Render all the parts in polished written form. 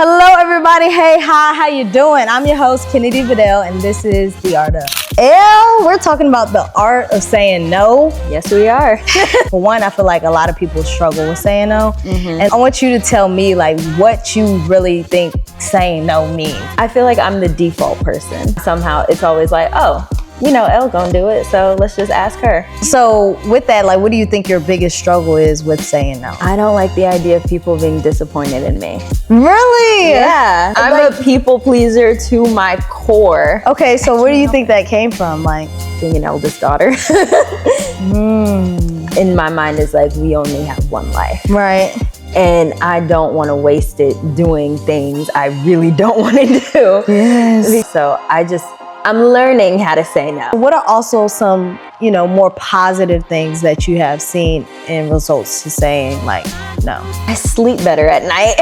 Hello, everybody. Hey, hi, how you doing? I'm your host, Kennedy Vidal, and this is The Art of L. We're talking about the art of saying no. Yes, we are. For one, I feel like a lot of people struggle with saying no. And I want you to tell me, like, what you really think saying no means. I feel like I'm the default person. Somehow it's always like, oh, you know, Elle gonna do it, so let's just ask her. So with that, like, what do you think your biggest struggle is with saying no? I don't like the idea of people being disappointed in me. Really? Yeah. I'm a people pleaser to my core. Okay, so where do you think that came from? Like, Being an eldest daughter. In my mind, it's like we only have one life. right. And I don't want to waste it doing things I really don't want to do. Yes. So I'm learning how to say no. What are also some, more positive things that you have seen in results to saying, like, no? I sleep better at night.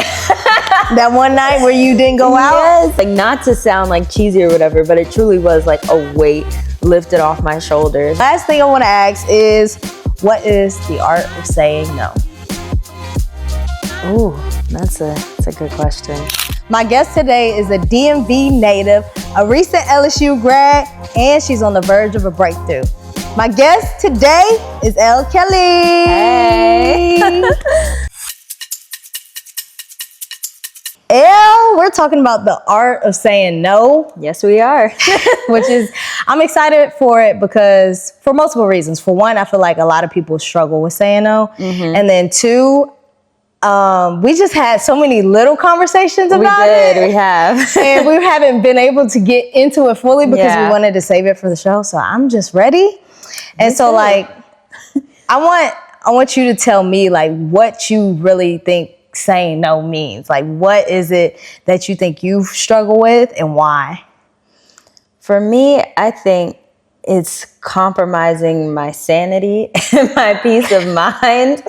That one night where you didn't go out? Yes. Like, not to sound like cheesy or whatever, but it truly was like a weight lifted off my shoulders. Last thing I want to ask is, what is the art of saying no? Ooh, that's a good question. My guest today is a DMV native, a recent LSU grad, and she's on the verge of a breakthrough. My guest today is Elle Kelly. Hey. Elle, we're talking about the art of saying no. Yes, we are. Which is, I'm excited for it because for multiple reasons. For one, I feel like a lot of people struggle with saying no. And then two, we just had so many little conversations about it. We have. And we haven't been able to get into it fully because we wanted to save it for the show. So I'm just ready. And so like, I want you to tell me, like, what you really think saying no means. Like, what is it that you think you struggle with and why? For me, I think it's compromising my sanity and my peace of mind.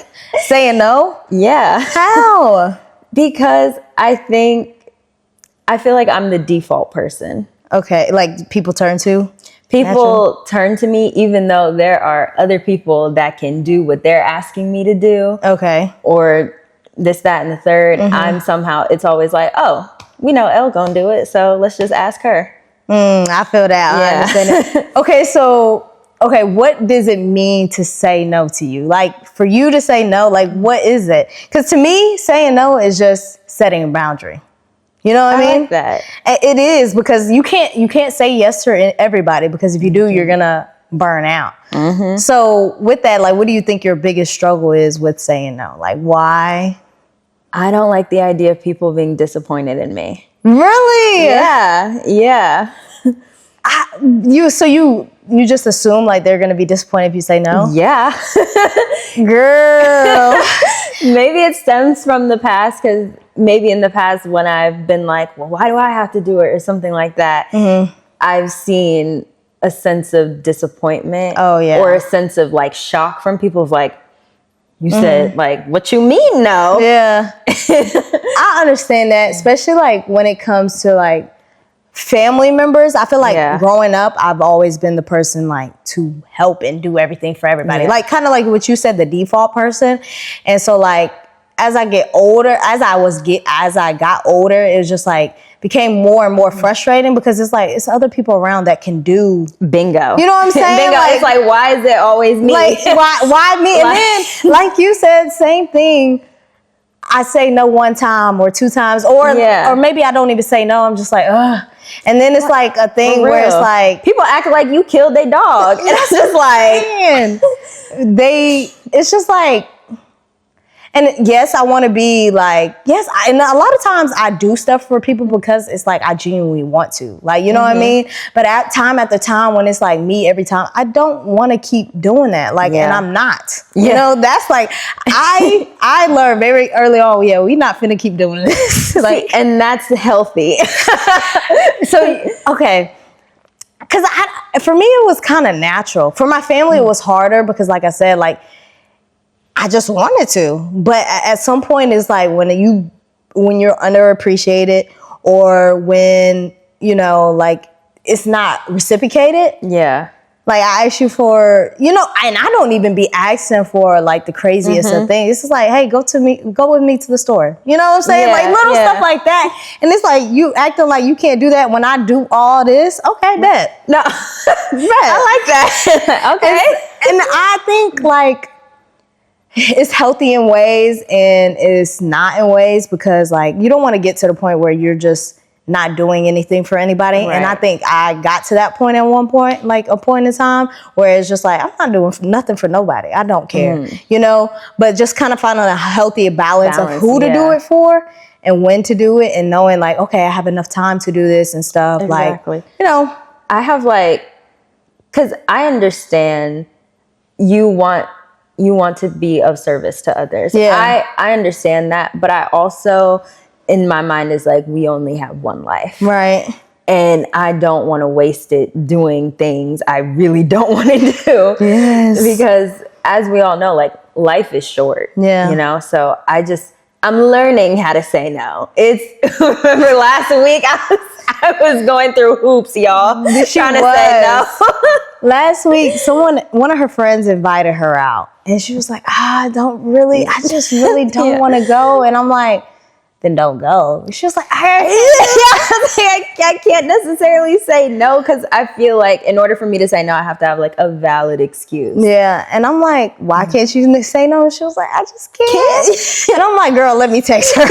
Saying no? Yeah. How? Because I feel like I'm the default person. Okay, like people turn to? People turn to me even though there are other people that can do what they're asking me to do. Okay. Or this, that, and the third. I'm somehow, it's always like, oh, we know Elle gonna do it, so let's just ask her. I feel that. Yeah. I understand it. Okay, what does it mean to say no to you? Like, for you to say no, like, what is it? Because to me, saying no is just setting a boundary. You know what I mean? Like that. It is, because you can't say yes to everybody, because if you do, you're gonna burn out. So with that, like, what do you think your biggest struggle is with saying no? Like, why? I don't like the idea of people being disappointed in me. Really? Yeah. You just assume like they're gonna be disappointed if you say no? Yeah. Girl. Maybe it stems from the past, because maybe in the past when I've been like, well, why do I have to do it or something like that, I've seen a sense of disappointment. Oh, yeah. Or a sense of like shock from people of like, you said, like, what you mean no? Yeah. I understand that, especially like when it comes to like family members. I feel like growing up, I've always been the person like to help and do everything for everybody. Like kind of like what you said, the default person. And so like as I get older, as I got older, it was just like became more and more frustrating, because it's like it's other people around that can do bingo. You know what I'm saying? Bingo. Like, it's like, why is it always me? Like, why me? And then, like you said, same thing. I say no one time or two times, or maybe I don't even say no. I'm just like, ugh. And then it's like a thing where it's like people act like you killed their dog, and it's just like it's just like. And yes, I want to be like, and a lot of times I do stuff for people because it's like I genuinely want to, like, you know what I mean? But at the time when it's like me every time, I don't want to keep doing that, like, and I'm not, you know, that's like, I learned very early on, we're not finna keep doing this. Like, and that's healthy. So, okay. Because for me, it was kind of natural. For my family, it was harder because, like I said, like, I just wanted to. But at some point, it's like when you're underappreciated, or when, like, it's not reciprocated. Yeah. Like, I ask you for, and I don't even be asking for like the craziest of things. It's just like, hey, go with me to the store. You know what I'm saying? Yeah, like little stuff like that. And it's like, you acting like you can't do that when I do all this. Okay, bet. No, Bet. I like that. Okay. And I think like it's healthy in ways and it's not in ways, because like you don't want to get to the point where you're just not doing anything for anybody. Right. And I think I got to that point at one point, like a point in time where it's just like, I'm not doing nothing for nobody. I don't care, but just kind of finding a healthy balance of who to do it for and when to do it, and knowing like, okay, I have enough time to do this and stuff. Exactly. Like, I have like, cause I understand you want to be of service to others. Yeah. I understand that, but I also, in my mind, is like, we only have one life. Right. And I don't want to waste it doing things I really don't want to do. Yes. Because as we all know, like, life is short. Yeah. So I'm learning how to say no. Remember last week I was going through hoops, y'all, trying to say no. Last week, one of her friends invited her out, and she was like, I just really don't want to go. And I'm like, then don't go. She was like, I can't necessarily say no, because I feel like in order for me to say no, I have to have like a valid excuse. Yeah. And I'm like, why can't you say no? And she was like, I just can't. And I'm like, girl, let me text her.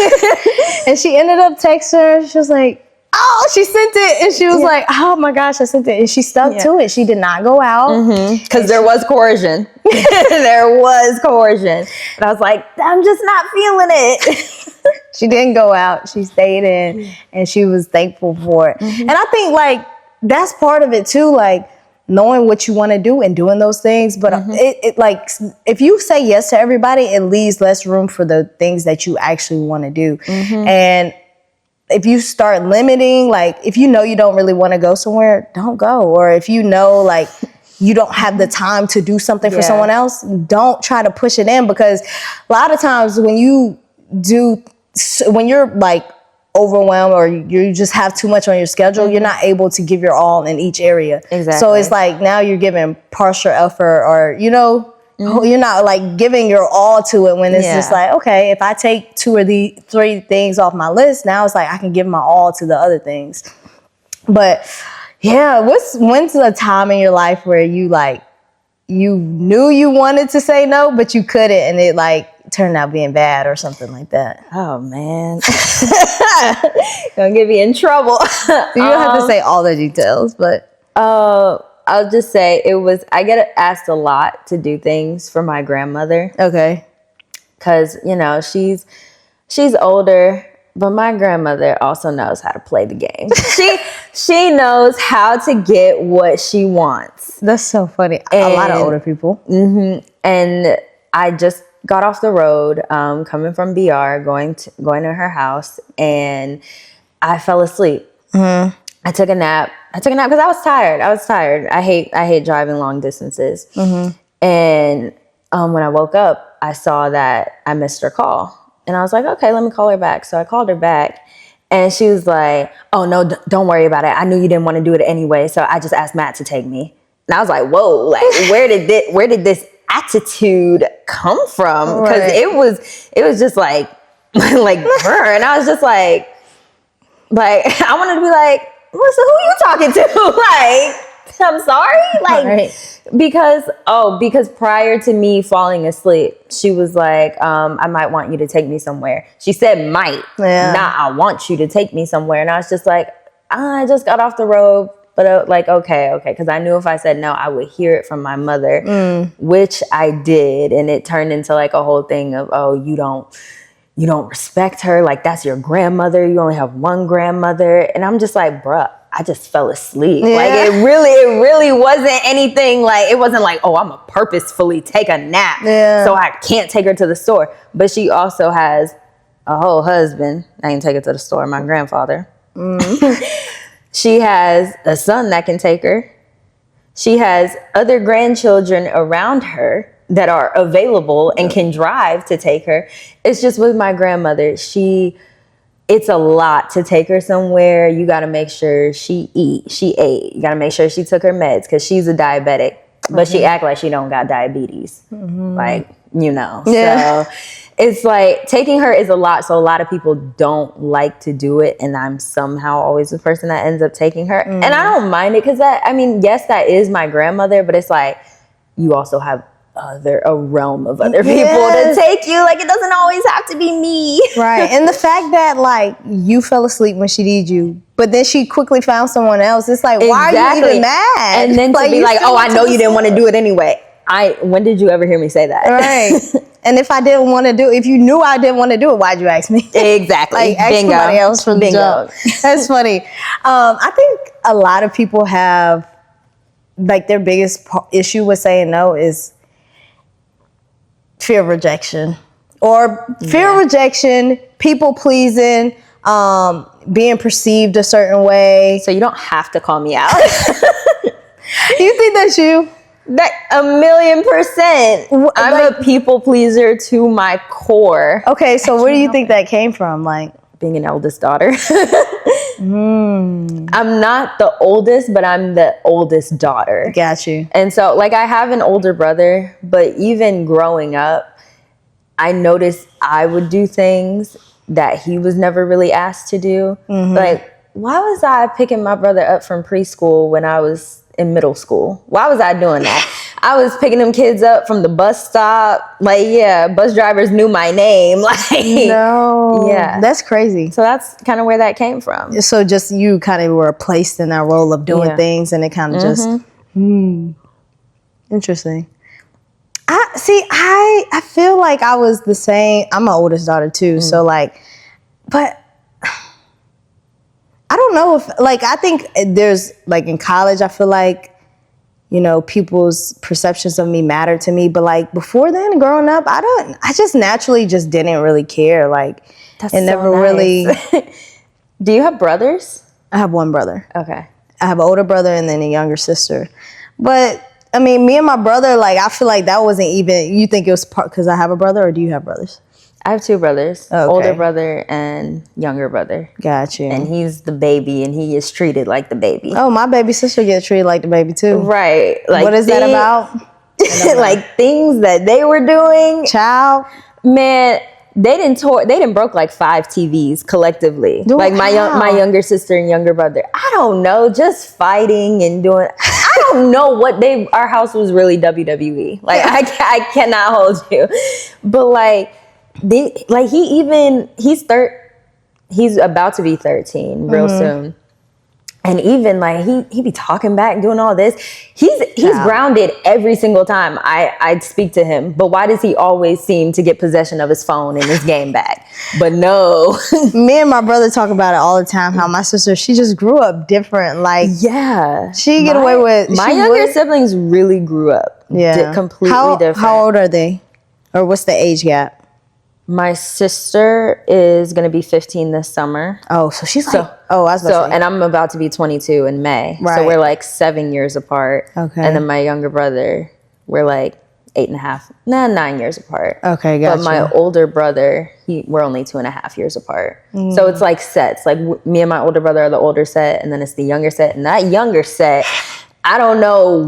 And she ended up texting her. She was like, oh, she sent it. And she was like, oh my gosh, I sent it. And she stuck to it. She did not go out. Because there was coercion. There was coercion. And I was like, I'm just not feeling it. She didn't go out. She stayed in, and she was thankful for it. And I think like that's part of it too, like knowing what you want to do and doing those things. But it like, if you say yes to everybody, it leaves less room for the things that you actually want to do. And if you start limiting, like if you know you don't really want to go somewhere, don't go. Or if you know like you don't have the time to do something for someone else, don't try to push it in, because a lot of times when you're like overwhelmed or you just have too much on your schedule, you're not able to give your all in each area. Exactly. So it's like now you're giving partial effort, or you're not like giving your all to it, when it's just like, okay, if I take 2 or 3 things off my list, now it's like I can give my all to the other things. But yeah, when's the time in your life where you knew you wanted to say no, but you couldn't, and it like turned out being bad or something like that? Oh man. Gonna get me in trouble. You don't have to say all the details, but I'll just say I get asked a lot to do things for my grandmother. Okay. Cause she's older, but my grandmother also knows how to play the game. She knows how to get what she wants. That's so funny. A lot of older people. And I just got off the road, coming from BR, going to her house, and I fell asleep. I took a nap because I was tired. I hate driving long distances. And when I woke up, I saw that I missed her call. And I was like, okay, let me call her back. So I called her back, and she was like, oh, no, don't worry about it. I knew you didn't want to do it anyway, so I just asked Matt to take me. And I was like, whoa, like, where did this attitude come from? Because it was just like her. And I was just like I wanted to be like, Melissa, who are you talking to? Like, I'm sorry. Like, because prior to me falling asleep, she was like, I might want you to take me somewhere. She said might, not I want you to take me somewhere. And I was just like, I just got off the road. But like, okay. Because I knew if I said no, I would hear it from my mother, which I did. And it turned into like a whole thing of, oh, you don't respect her. Like, that's your grandmother. You only have one grandmother. And I'm just like, bruh, I just fell asleep. Yeah. Like, it really wasn't anything. Like, it wasn't like, oh, I'm gonna purposefully take a nap so I can't take her to the store. But she also has a whole husband. I can take her to the store, my grandfather. She has a son that can take her. She has other grandchildren around her that are available and can drive to take her. It's just with my grandmother. She it's a lot to take her somewhere. You got to make sure she ate. You got to make sure she took her meds because she's a diabetic, but she act like she don't got diabetes. Like, so it's like taking her is a lot. So a lot of people don't like to do it. And I'm somehow always the person that ends up taking her. And I don't mind it because yes, that is my grandmother, but it's like, you also have a realm of other people to take you. Like, it doesn't always have to be me. Right. And the fact that, like, you fell asleep when she needed you, but then she quickly found someone else. It's like, why are you even mad? And then to be like, oh, I know you didn't want to do it anyway. When did you ever hear me say that? Right. And if I didn't want to do it, if you knew I didn't want to do it, why'd you ask me? Exactly. Like, ask somebody else from the jump. That's funny. I think a lot of people have, like, their biggest issue with saying no is fear of rejection, or fear of rejection, people pleasing, being perceived a certain way. So you don't have to call me out. You think that's you? That 1,000,000%. I'm a people pleaser to my core. Okay, so where do you think that came from? Like, being an eldest daughter. I'm not the oldest, but I'm the oldest daughter. Got you. And so, like, I have an older brother, but even growing up, I noticed I would do things that he was never really asked to do. Like, why was I picking my brother up from preschool when I was in middle school? Why was I doing that? I was picking them kids up from the bus stop. Like, bus drivers knew my name. Like, no. Yeah. That's crazy. So that's kind of where that came from. So just you kind of were placed in that role of doing things, and it kind of just, interesting. I feel like I was the same. I'm my oldest daughter too. So like, but I don't know if, like, I think there's, like, in college, I feel like, people's perceptions of me matter to me. But, like, before then, growing up, I just naturally just didn't really care. Like, that's it never so nice. really. Do you have brothers? I have one brother. Okay. I have an older brother and then a younger sister. But, I mean, me and my brother, like, I feel like that wasn't even, you think it was part because I have a brother, or do you have brothers? I have two brothers, Okay. Older brother and younger brother. Got you. And he's the baby, and he is treated like the baby. Oh, my baby sister gets treated like the baby too. Right. Like, what is that about? Like, things that they were doing. Child. Man, they didn't broke like 5 TVs collectively. Like my younger sister and younger brother. I don't know, just fighting and doing. I don't know what our house was really WWE. Like, I cannot hold you, but like. He's about to be 13 real soon. And even like he be talking back and doing all this. He's grounded every single time I speak to him. But why does he always seem to get possession of his phone and his game bag? But no. Me and my brother talk about it all the time, how my sister, she just grew up different. Like, she get away with. My younger siblings really grew up. Completely different. How old are they? Or what's the age gap? My sister is going to be 15 this summer. Oh, so she's like, I was about to say. And I'm about to be 22 in May. Right. So we're like 7 years apart. Okay. And then my younger brother, we're like 9 years apart. Okay, gotcha. But my older brother, we're only 2.5 years apart. So it's like sets. Like me and my older brother are the older set, and then it's the younger set. And that younger set, I don't know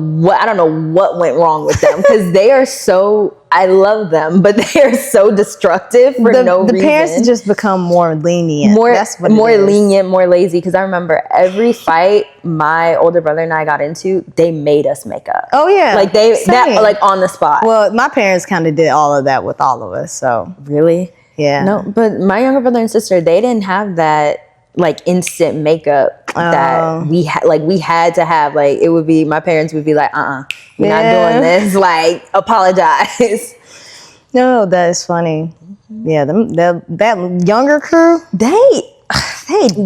what went wrong with them, because they are so, I love them, but they are so destructive for no reason. The parents just become more lenient. More lenient, more lazy. Because I remember every fight my older brother and I got into, they made us make up. Oh yeah, like like on the spot. Well, my parents kind of did all of that with all of us. So really, yeah. No, but my younger brother and sister, they didn't have that like instant makeup that we had. Like we had to have. Like it would be, my parents would be like, we're not doing this. Like, apologize. No, that is funny. Yeah, that younger crew, the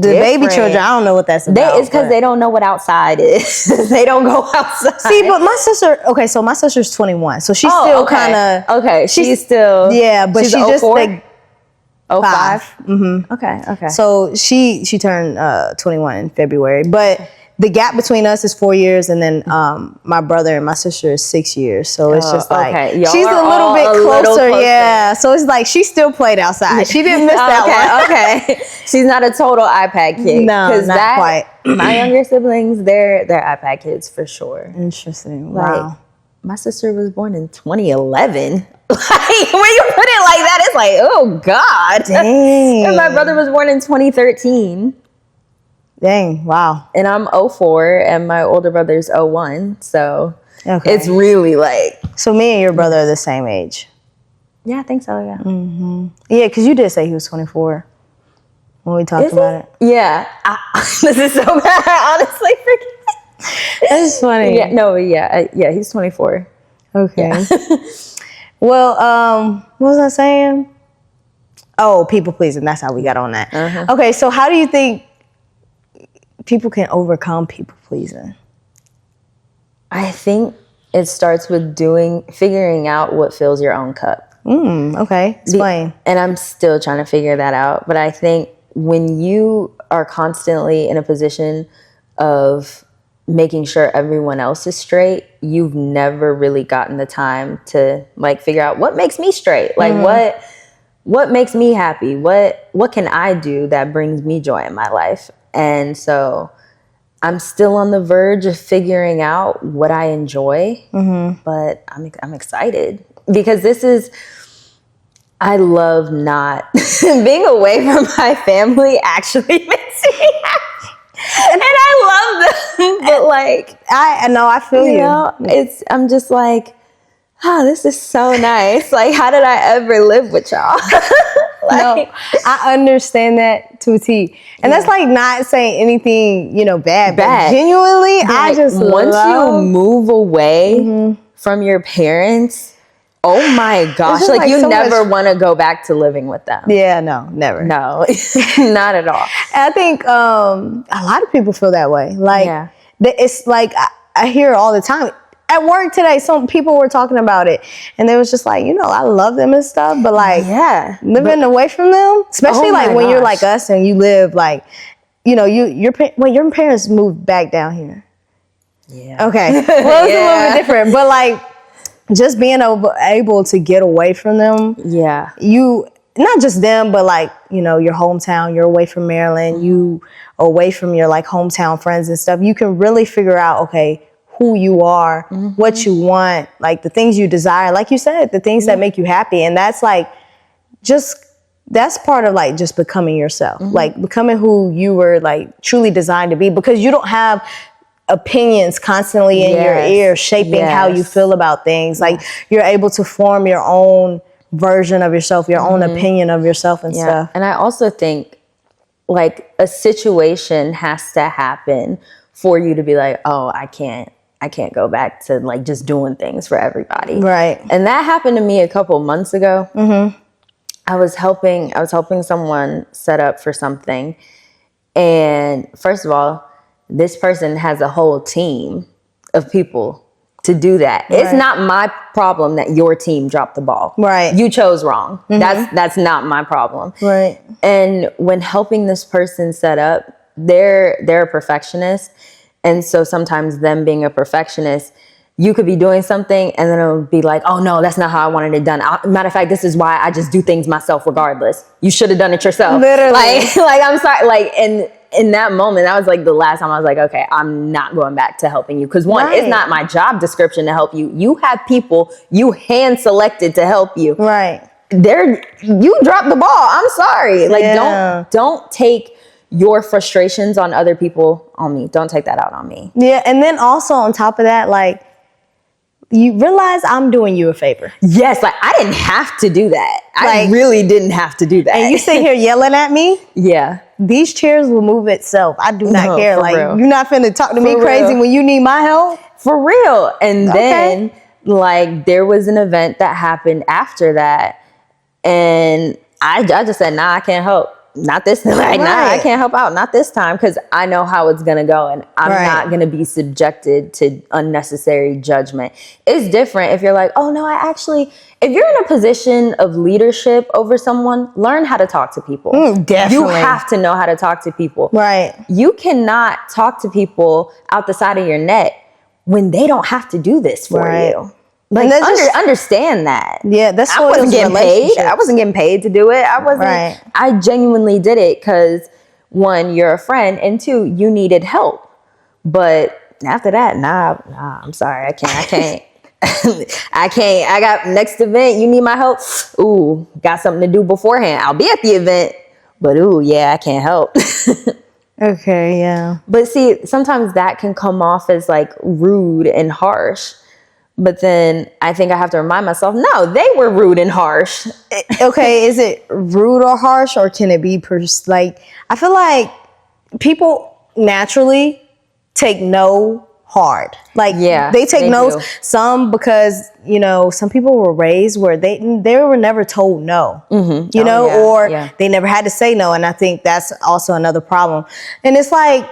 baby children. I don't know what that's about. It's because they don't know what outside is. They don't go outside. See, but my sister. Okay, so my sister's 21, so she's still kind of She's still but she's just like 05. Mm-hmm. Okay. So she turned 21 in February, but the gap between us is 4 years, and then my brother and my sister is 6 years. So it's just like she's a little bit closer. Yeah. So it's like she still played outside. She didn't miss that one. Okay. She's not a total iPad kid. No, not quite. My younger siblings, they're iPad kids for sure. Interesting. Like, Wow. my sister was born in 2011. Like, when you put it like that, it's like, oh God. Dang. And my brother was born in 2013. Dang. Wow. And I'm 04 and my older brother's 01. So Okay. it's really like. So me and your brother are the same age. Yeah, I think so, yeah. Mm-hmm. Yeah, because you did say he was 24 when we talked about it. Yeah. This is so bad. I honestly forget. That's funny. Yeah, no, yeah, he's 24. Okay. Yeah. Well, what was I saying? Oh, people pleasing. That's how we got on that. Uh-huh. Okay, so how do you think people can overcome people pleasing? I think it starts with figuring out what fills your own cup. Okay, explain. And I'm still trying to figure that out. But I think when you are constantly in a position of making sure everyone else is straight, you've never really gotten the time to like figure out what makes me straight. Like what makes me happy? What can I do that brings me joy in my life? And so I'm still on the verge of figuring out what I enjoy, but I'm excited because I love not being away from my family actually makes me happy. And I love them, but like I know, I feel you. know, I'm just like, oh, this is so nice. Like, how did I ever live with y'all? No, I understand that to a T. And that's like not saying anything, bad. But genuinely, I just once you move away from your parents, oh my gosh, like you never want to go back to living with them. Yeah, no, never. No, not at all. And I think a lot of people feel that way. Like, it's like I hear it all the time. At work today, some people were talking about it, and they was just like, I love them and stuff, but like, living away from them, especially like when you're like us and you live like, your parents moved back down here. Yeah. Okay. Well, it's a little bit different, but like, just being able to get away from them. Yeah. Not just them, but like, your hometown, you're away from Maryland, you away from your like hometown friends and stuff. You can really figure out, okay, who you are, what you want, like the things you desire, like you said, the things that make you happy. And that's like, that's part of like just becoming yourself, like becoming who you were like truly designed to be, because you don't have opinions constantly in your ear shaping how you feel about things. Like you're able to form your own version of yourself, your own opinion of yourself and stuff. And I also think like a situation has to happen for you to be like, oh, I can't go back to like just doing things for everybody. Right. And that happened to me a couple months ago. I was helping someone set up for something. And first of all, this person has a whole team of people to do that. Right. It's not my problem that your team dropped the ball. Right. You chose wrong. That's not my problem. Right. And when helping this person set up, they're a perfectionist. And so sometimes them being a perfectionist, you could be doing something and then it'll be like, oh no, that's not how I wanted it done. Matter of fact, this is why I just do things myself regardless. You should have done it yourself. Literally. Like I'm sorry. Like, and in that moment, that was like the last time I was like, okay, I'm not going back to helping you. Because one, it's not my job description to help you. You have people you hand selected to help you. Right. You dropped the ball. I'm sorry. Like don't take your frustrations on other people on me. Don't take that out on me. Yeah. And then also on top of that, like, you realize I'm doing you a favor. Yes, like I didn't have to do that. I really didn't have to do that. And you sit here yelling at me? Yeah. These chairs will move itself. I do not care. Like, you're not finna talk to me crazy when you need my help. For real. And then like there was an event that happened after that. And I just said, nah, I can't help. not this time. Like, nah, I can't help out. Not this time. Because I know how it's going to go. And I'm not going to be subjected to unnecessary judgment. It's different if you're like, oh, no, if you're in a position of leadership over someone, learn how to talk to people. Definitely. You have to know how to talk to people. Right. You cannot talk to people out the side of your neck when they don't have to do this for you. Like, understand that. Yeah, that's I wasn't getting paid. I wasn't getting paid to do it. I wasn't. Right. I genuinely did it because, one, you're a friend, and two, you needed help. But after that, nah, I'm sorry, I can't. I can't. I got next event. You need my help? Ooh, got something to do beforehand. I'll be at the event, but ooh, yeah, I can't help. Okay, yeah. But see, sometimes that can come off as like rude and harsh. But then I think I have to remind myself, no, they were rude and harsh. Okay, is it rude or harsh, or can it be like, I feel like people naturally take no hard. Like, they take no's. Some because, some people were raised where they were never told no, or they never had to say no. And I think that's also another problem. And it's like,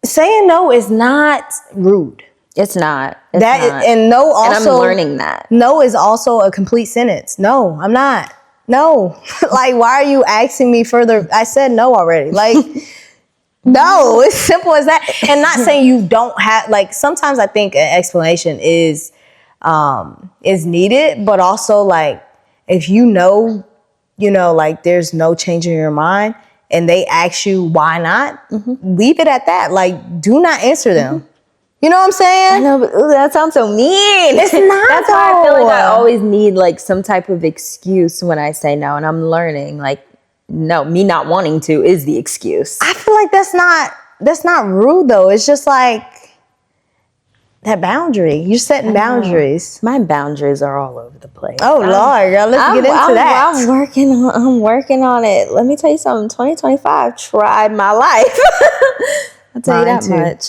saying no is not rude. It's not. And no also. And I'm learning that. No is also a complete sentence. No, I'm not. No. Like, why are you asking me further? I said no already. Like, no, it's simple as that. And not saying you don't have, like, sometimes I think an explanation is needed, but also, like, if like, there's no change in your mind and they ask you why not, leave it at that. Like, do not answer them. You know what I'm saying? I know, but that sounds so mean. It's not. That's why I feel like I always need like some type of excuse when I say no, and I'm learning like, no, me not wanting to is the excuse. I feel like that's not rude though. It's just like that boundary. You're setting boundaries. My boundaries are all over the place. Oh Lord, girl, let's get into that. I'm working on it. Let me tell you something. 2025 tried my life. I'll tell you that much.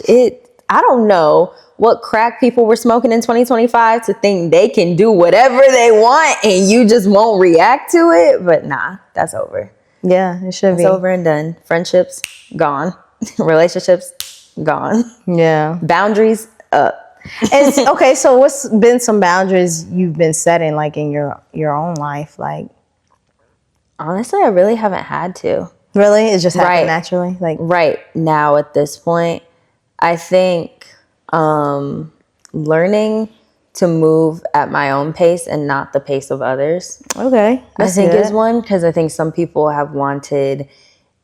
I don't know what crack people were smoking in 2025 to think they can do whatever they want and you just won't react to it. But nah, that's over. Yeah, it should be. It's over and done. Friendships, gone. Relationships, gone. Yeah. Boundaries, up. Okay, so what's been some boundaries you've been setting, like, in your own life? Like, honestly, I really haven't had to. Really? It just happened naturally? Like, right now at this point, I think learning to move at my own pace and not the pace of others. Okay. I think is one, because I think some people have wanted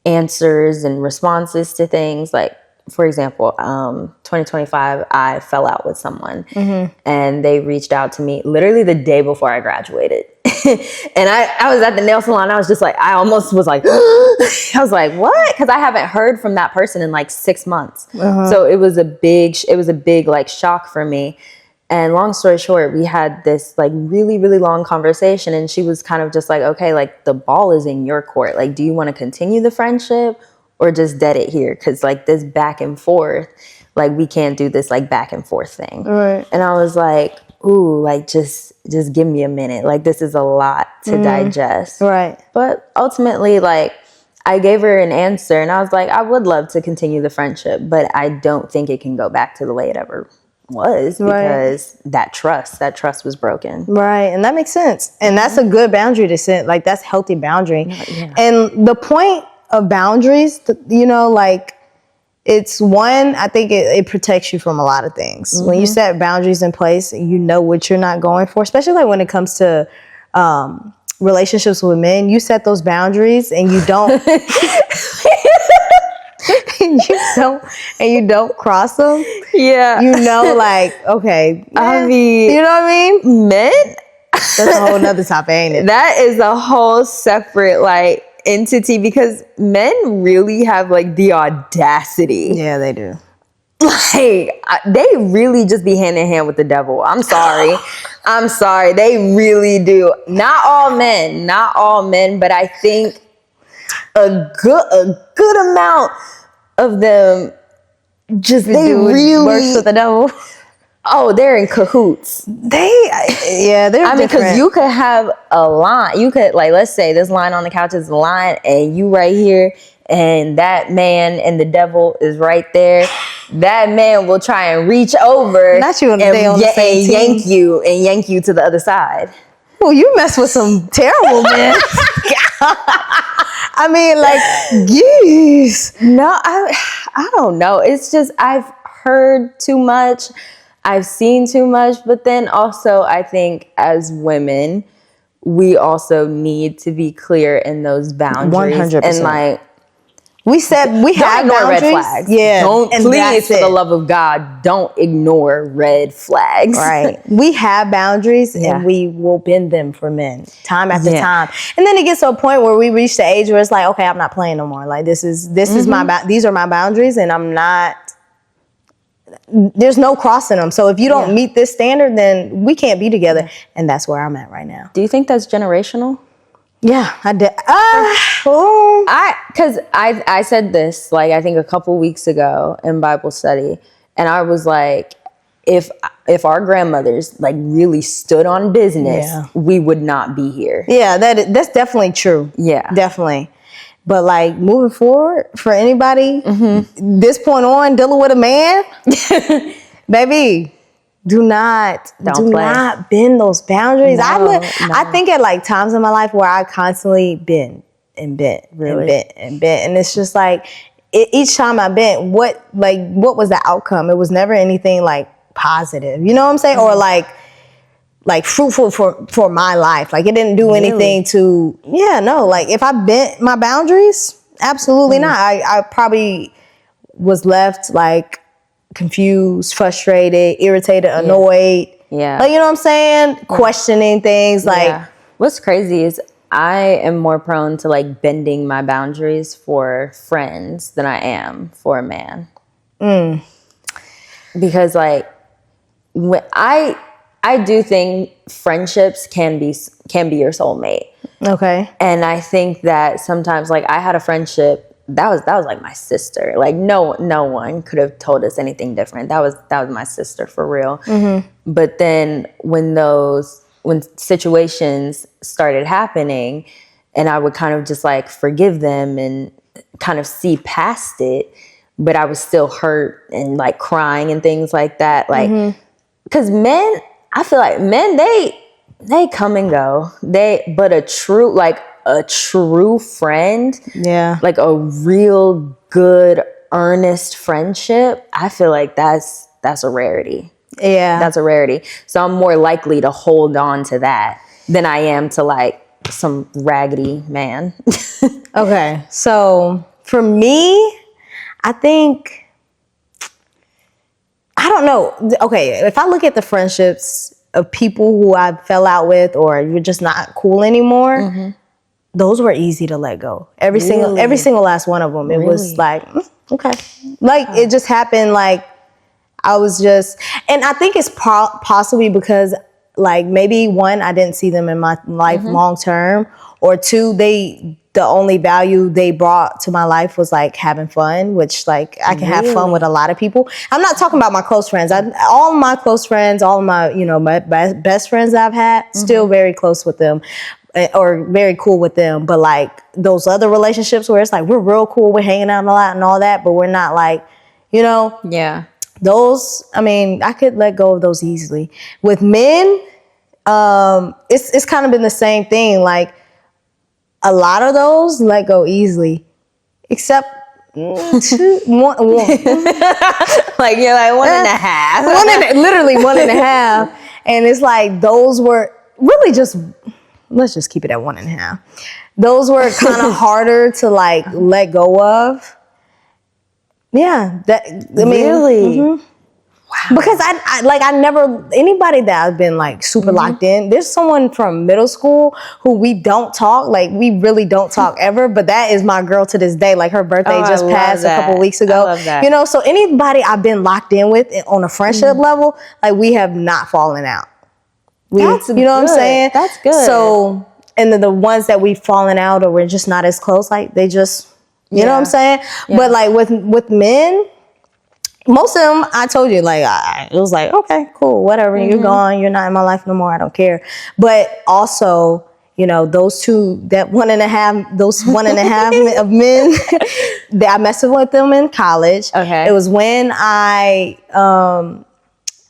answers and responses to things. Like, for example, 2025, I fell out with someone and they reached out to me literally the day before I graduated. And I was at the nail salon. I was just like, I almost was like, I was like, what? Because I haven't heard from that person in like 6 months. So it was a big like shock for me. And long story short, we had this like really, really long conversation. And she was kind of just like, okay, like the ball is in your court. Like, do you want to continue the friendship or just dead it here? Because like this back and forth, like we can't do this like back and forth thing. Right. And I was like, ooh, like just give me a minute. Like this is a lot to digest. Right. But ultimately, like I gave her an answer and I was like, I would love to continue the friendship, but I don't think it can go back to the way it ever was because that trust was broken. Right. And that makes sense. And that's a good boundary to set. Like that's healthy boundary. Yeah. And the point of boundaries, like it's one, I think it protects you from a lot of things. When you set boundaries in place, you know what you're not going for, especially like when it comes to relationships with men, you set those boundaries and you don't and you don't cross them. Yeah. You know, like, okay. I mean, you know what I mean? Men? That's a whole nother topic, ain't it? That is a whole separate like entity because men really have like the audacity. Yeah, they do. Like they really just be hand in hand with the devil. I'm sorry. They really do. Not all men, but I think a good amount of them just they really works with the devil. oh, they're in cahoots. They're I mean, because different. you could have a line. You could, like, let's say this line on the couch is a line, and you right here, and that man and the devil is right there. That man will try and reach over, Not you and they on the same team. yank you to the other side. Well, you mess with some terrible men. I mean, like, yes. No, I don't know. It's just I've heard too much. I've seen too much. But then also I think as women, we also need to be clear in those boundaries. 100%. And like, we said we have ignore boundaries. red flags. Yeah. Don't, and please, for the love of God, don't ignore red flags. Right. We have boundaries and we will bend them for men time after time. And then it gets to a point where we reach the age where it's like, okay, I'm not playing no more. Like this is these are my boundaries and I'm not, there's no crossing them. So if you don't meet this standard, then we can't be together. And that's where I'm at right now. Do you think that's generational? Yeah, I did. Because I said this, like, I think a couple weeks ago in Bible study, and I was like, if our grandmothers like really stood on business, we would not be here. Yeah, that's definitely true. Yeah, definitely. But like moving forward for anybody, this point on dealing with a man, baby. Do not bend those boundaries. No. I think at like times in my life where I constantly bend and bent and bent and bent, and it's just like each time I bent, what was the outcome? It was never anything like positive. You know what I'm saying? Or like fruitful for my life. Like it didn't do anything to like if I bent my boundaries, absolutely not. I probably was left like confused, frustrated, irritated, annoyed. Yeah. Like, you know what I'm saying? Questioning things like. What's crazy is I am more prone to like bending my boundaries for friends than I am for a man. Because like when I do think friendships can be your soulmate. Okay. And I think that sometimes like I had a friendship that was like my sister. Like no one could have told us anything different. That was my sister for real. But then when situations started happening and I would kind of just like forgive them and kind of see past it, but I was still hurt and like crying and things like that. Like, cause men, I feel like men, they come and go. But a true friend, like a real good, earnest friendship, I feel like that's a rarity. Yeah. That's a rarity. So I'm more likely to hold on to that than I am to like some raggedy man. Okay. So for me, I think, I don't know. Okay. If I look at the friendships of people who I fell out with or you're just not cool anymore, those were easy to let go. Every single last one of them. It was like, okay. Like it just happened. Like I was just, and I think it's possibly because like maybe one, I didn't see them in my life long term, or two, the only value they brought to my life was like having fun, which like I can have fun with a lot of people. I'm not talking about my close friends. All my close friends, all of my, my best friends I've had, still very close with them or very cool with them. But like those other relationships where it's like, we're real cool, we're hanging out a lot and all that, but we're not like, those, I mean, I could let go of those easily. With men, it's kind of been the same thing. Like a lot of those let go easily, except one. Like you're like 1.5. Literally 1.5. And it's like those were really just, let's just keep it at 1.5. Those were kind of harder to like let go of. Yeah, really. Wow. Because I never, anybody that I've been like super locked in, there's someone from middle school who we don't talk, like we really don't talk ever, but that is my girl to this day. Like her birthday just passed a couple weeks ago. I love that. So anybody I've been locked in with on a friendship level, like we have not fallen out. That's good. What I'm saying? That's good. So, and then the ones that we've fallen out or we're just not as close, like they just, you know what I'm saying? Yeah. But like with men, most of them, I told you, like, it was like, okay, cool, whatever. You're gone. You're not in my life no more. I don't care. But also, you know, those 1.5 of men, I messed with them in college. Okay. It was when I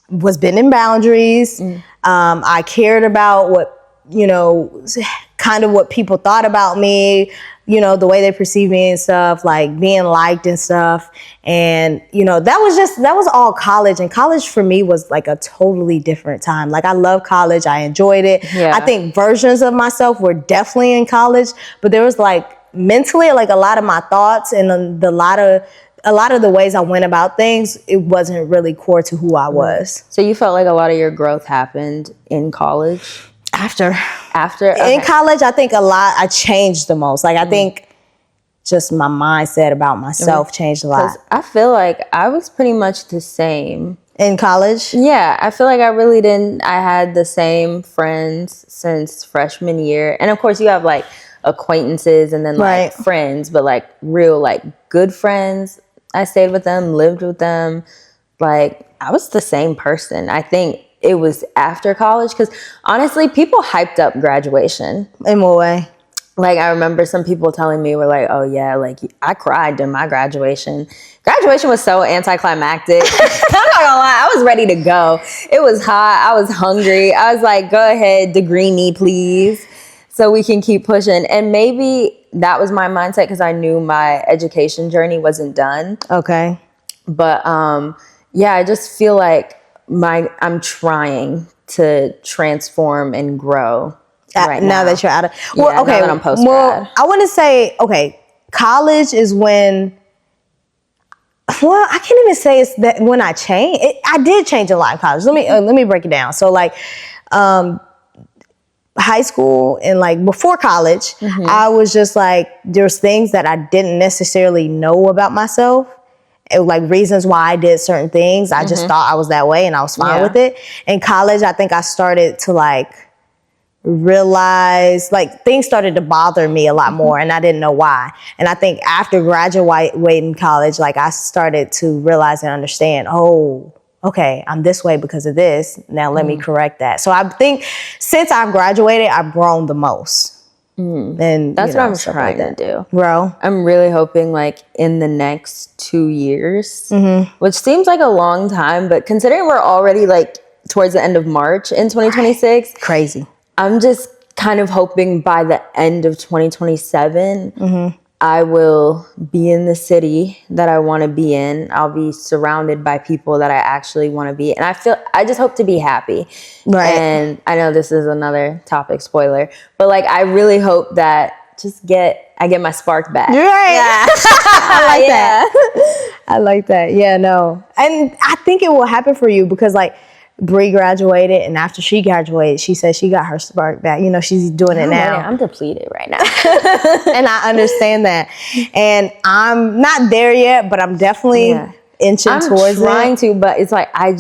was bending boundaries. I cared about what, you know, kind of what people thought about me, you know, the way they perceive me and stuff, like being liked and stuff. And, you know, that was all college. And college for me was like a totally different time. Like, I love college. I enjoyed it. Yeah. I think versions of myself were definitely in college, but there was like mentally, like a lot of my thoughts and a lot of the ways I went about things, it wasn't really core to who I was. So you felt like a lot of your growth happened in college? After? Okay. In college, I think I changed the most. Like, I think just my mindset about myself changed a lot. I feel like I was pretty much the same. In college? Yeah, I feel like I had the same friends since freshman year. And of course you have like acquaintances and then like friends, but like real like good friends. I stayed with them, lived with them. Like, I was the same person. I think it was after college because honestly, people hyped up graduation. In what way? Like, I remember some people telling me, were like, oh yeah, like I cried during my graduation. Graduation was so anticlimactic. I'm not gonna lie, I was ready to go. It was hot, I was hungry. I was like, go ahead, degree me, please, so we can keep pushing. And maybe that was my mindset because I knew my education journey wasn't done. Okay. But yeah, I just feel like I'm trying to transform and grow right now. That you're out of, now that I'm post-grad. Well, I want to say, okay, college is when, well, I can't even say it's that when I changed. I did change a lot in college. Let me break it down. So like, high school and like before college, I was just like, there's things that I didn't necessarily know about myself. Like reasons why I did certain things. I just thought I was that way and I was fine with it. In college, I think I started to like realize, like things started to bother me a lot more and I didn't know why. And I think after graduating college, like I started to realize and understand, oh, okay, I'm this way because of this. Now let me correct that. So I think since I've graduated, I've grown the most. And that's what I'm trying to do. Bro, I'm really hoping like in the next 2 years, which seems like a long time, but considering we're already like towards the end of March in 2026, crazy. I'm just kind of hoping by the end of 2027, I will be in the city that I want to be in. I'll be surrounded by people that I actually want to be. And I just hope to be happy. Right. And I know this is another topic, spoiler, but like, I really hope that I get my spark back. Right. Yeah. I like that. I like that. Yeah, no. And I think it will happen for you because like, Bree graduated, and after she graduated, she said she got her spark back. You know, she's doing it now. I'm depleted right now. And I understand that. And I'm not there yet, but I'm definitely inching towards it. I'm trying to, but it's like, I